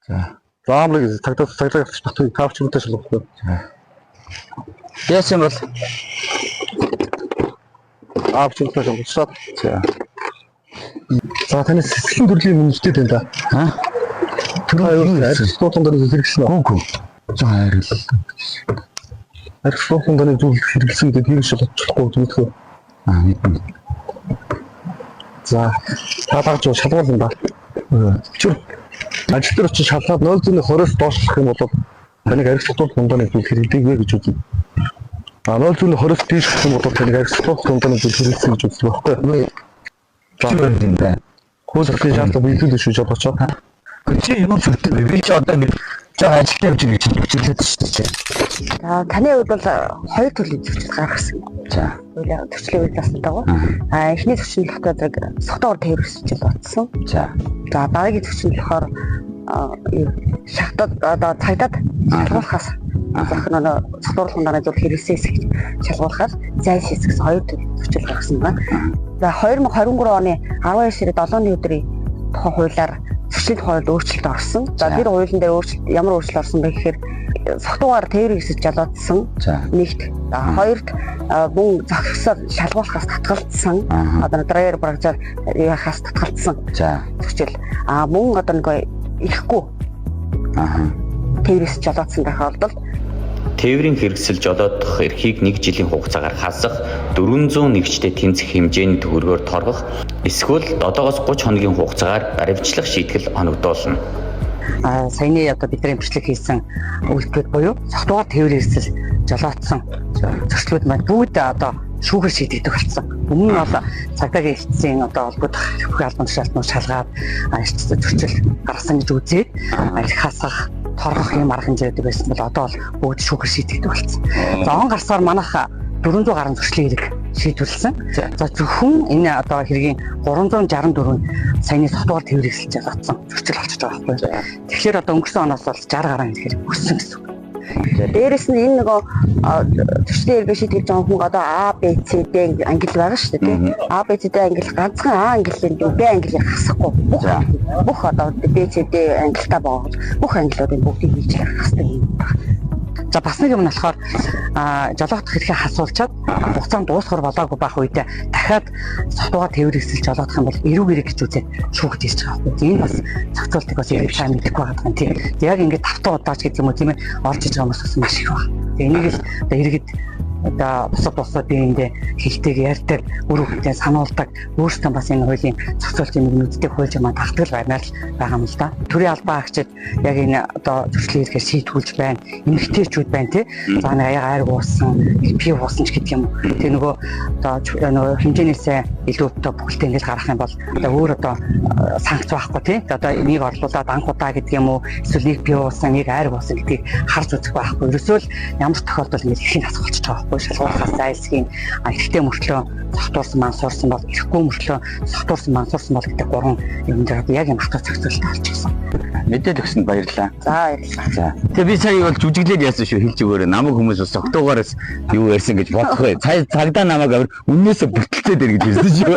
За. Заамлыг цагдаа батгүй кавч мөнтэй шалгахгүй. Яасан бол Аавч мөнтэй шалгуулсан. за. За таны сэтгэлийн төрлийн үнэтэй тань та. Тэр аюул спортын дээр хэрэгсэн үү? Үгүй. За хайрл. Спортын дээр зүйл хэрэгсэн гэдэг тийм шиг бодлохгүй мэдхүү. Мэднэ. За таалгаж шалгуулсан да. Чүр ажил дээр очиж шалгаад 0.20-оос доош гэх юм бол таныг арилжуулах дунданы зүйл хэрэгдэг вэ гэж үзнэ. 0.20-оос дээш гэх юм бол таныг арилжуулах дунданы зүйл хэрэгсэн гэж үзнэ баггүй. Чүр юм байна. Хөөсөлийн шаардлага биелүүлж шүү жоо бочоо. Чи юм зүгт би ч одоо нэг жоо ажилтаа явж байгаа чинь хүчлээд шүү дээ. За таны хувьд бол хоёр төрлийн зөрчил гаргасан. За. Хоёулаа төрчлийн үед настай даа. Эхний зөрчил нь болохоор согтоор тээвэрсэж бодсон. За. За дараагийн зөрчил нь болохоор шахтад одоо цагдаад шалгуулахаас зөвхөн согтуурлын дараа зөв хэрэгсэн хэсэг шалгуулахаар зайлс хэсгээс хоёр төрлийн зөрчил гаргасан байна. За 2023 оны 12 сарын 7-ны өдрийн тухай хуулиар зөрчлийн хуулинд өөрчлөлт орсон. За тэр хуулийн дээр ямар өөрчлөлт орсон бэ гэхээр согтуугаар тээврийг хэсэж жалаадсан. Нэгт. Хоёрт мөн зохисоор шалгуулахаас татгалцсан. Одоо драйвер багжаар яхаас татгалцсан. За. Зөрчил. Мөн одоо нэг ирэхгүй. Тээврээс жалаадсан тохиолдолд тээврийн хэрэгсэл жолоодох эрхийг 1 жилийн хугацаагаар хасах, 400 нэгжтэй тэнцэх хэмжээний төгрөгөөр торгох, эсвэл 7-оос 30 хоногийн хугацаагаар баримтлах шийтгэл оногдуулна. Саяны одоо бидний бичлэг хийсэн үйлдэлүүд буюу согтуугаар тээврийн хэрэгсэл жолоодсон зөрчлүүд маань бүгд одоо шүүхэр шийдэгдэх болсон. Өмнө нь бол цагдаагийн эцсийн одоо холбогдох бүх албан тушаалтнууд шалгаад зөрчил гаргасан гэж үзээд эрх хасах торгох юм арга хэмжээдэг байсан бол одоо бол бүгд шүүхэр шийдэгдэх болсон. За он гарсаар манайх 400 гаруй зөрчлийн хэрэг шийдвэрлсэн. За зөвхөн энэ одоо хэргийн 364 саяны согтуугаар тээврийг хэлж жалгасан зөрчил болчихж байгаа байхгүй. Тэгэхээр одоо өнгөрсөн оноос бол 60 гаруй хэрэг өссөн гэсэн үг. Дээрээс нь энэ нөгөө зөрчлийн хэрэгээ шийдэж байгаа хүн одоо А, Б, С, Д англи байгаа шүү дээ тийм. А, Б, С, Д англи ганцхан А английн Б английг хасахгүй. Бүх одоо Б, С, Д англитай байгаа. Бүх ангилуудын бүгдийг хийж харах хэрэгтэй юм байна. За бас нэг юм нь болохоор жолоодох хэрхээ хасуулчаад хугацаанд дуусгар болоогүй байх үедээ дахиад согтуугаар тээврийг хэсэлж жолоодох юм бол эрүүг хэрэг гэж үзээд шүүхэж ирж байгаа байхгүй. Энэ бас зохицуултыг бас яг сайн мэдэхгүй байгаа юм тийм. Яг ингээд тавтан удаач гэдэг юм уу тийм ээ орж иж байгаа хүмүүс маш их байна. Тэгээ энийг л одоо иргэд одоо бусад биендээ хэлтэйг ярьдаг, үр хөвгтөө сануулдаг, өөрсдөө бас энэ хуулийн зохицуултын нэгнүүдтэй хуулж маань тагтгал баймаар л байгаа юм л да. Төрийн албан агчид яг энэ одоо зөрчлийн хэрэгээ шийтгүүлж байна, эмэгтэйчүүд байна тий. За нэг аяга айр буусан, пи буусан ч гэдэг юм. Тэгээ нөгөө одоо хэмжээнээсээ илүү одоо бүхэлдээ ингэж гарах юм бол одоо өөр одоо санкц байхгүй тий. Одоо энийг орлуулад анх удаа гэдэг юм уу, эсвэл нэг пи буусан, нэг айр буусан гэдгийг харж үзэх байхгүй. Ерөөсөө л ямар тохиолдолд ингэж ихийн асуулт болчих жоох. Шалгуулахаас зайлсхийн эрхтэй мөртлөө согтуурсан мансуурсан бол эрэхгүй мөртлөө согтуурсан мансуурсан бол гэдэг гурван юм дээр яг юм хатуу зохицуулалт олчихсон. Мэдээд өгсөнд баярлалаа. За баярлалаа. За. Тэгээ би сая бол жүжиглээд яасан шүү хэлж өгөөрэй. Намайг хүмүүс бас согтуугаараас юу ярьсан гэж бодох бай. Цагдаа намайг үннээсээ бүтэлцээд ир гэж хэлсэн шүү.